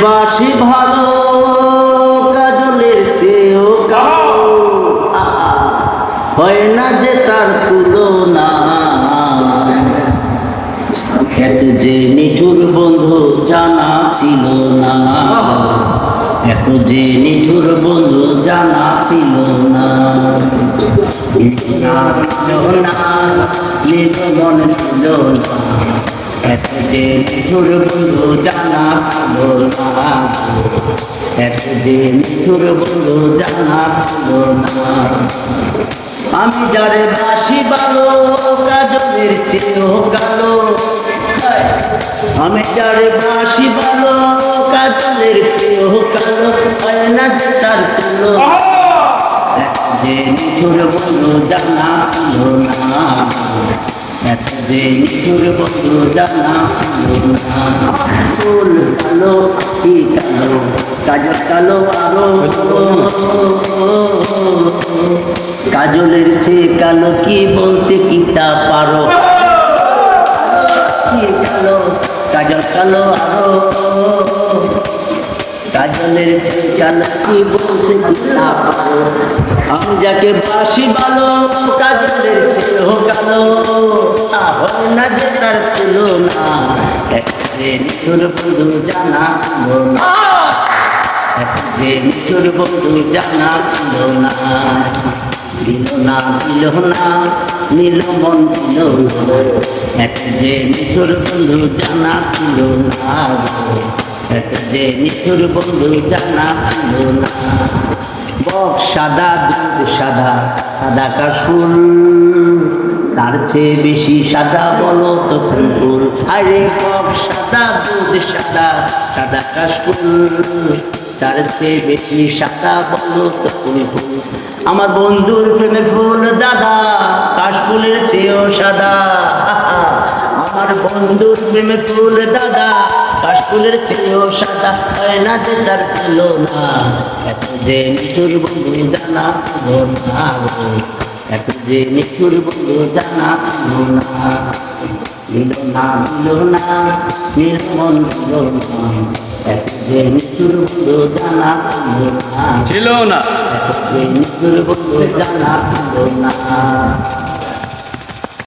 বাসি ভালো কাজলের চেয়েও কালো, হয় না যে তার তুলনা। এত যে নিঠুর বন্ধু জানা ছিল না, এত যে নিঠুর বন্ধু জানা ছিল না। নির্মন ছিল না, এত যে নিঠুর বন্ধু জানা ছিল না, এত যে নিঠুর বন্ধু জানা ছিল না। আমি যারে বাসি ভালো কাজলের চেয়েও কালো, আমি যারে বাসি ভালো কাজলের চেয়েও কালো, হয় না যে তার তুলনা। যে নিঠুর বন্ধু জানা ছিল না, এত যে নিঠুর বন্ধু জানা ছিল না। ফুল কালো আখি কালো কাজল কালো আরো, কাজলের চেয়ে কালো কি বলতে কি তা পারো। কালো কাজল কালো আরো, কাজলের চেয়ে কালো কি বলতে কি তা পারো। আমি যাকে বাসি ভালো কাজলের চেয়েও কালো, হয় না যে তার তুলনা। যে নিঠুর বন্ধু জানা ছিল না, যে নিঠুর বন্ধু জানা ছিল না। দিল না দিল না নীল মন দিল না, এক যে নিঠুর বন্ধু জানা ছিল না, এক যে নিঠুর বন্ধু জানা ছিল না। বক সাদা দুধ সাদা, সাদা কাশফুল, তার চেয়ে বেশি সাদা বলো তো কোন ফুল। আরে বক সাদা দুধ সাদা, সাদা কাশফুল, তার চেয়ে বেশি সাদা বলো তো কোন ফুল। আমার বন্ধুর প্রেমের ফুল দাদা কাশফুলের চেয়েও সাদা, আমার বন্ধুর প্রেমের ফুল দাদা কাশফুলের চেয়েও সাদা, হয় না যে তার তুলনা। এত যে নিঠুর বন্ধু জানা ছিল না, এত যে নিঠুর বন্ধু জানা ছিল না। দিল না দিল না নির্মল দিল না, এত যে নিঠুর বন্ধু জানা ছিল না, ছিল না। এত যে নিঠুর বন্ধু জানা ছিল না।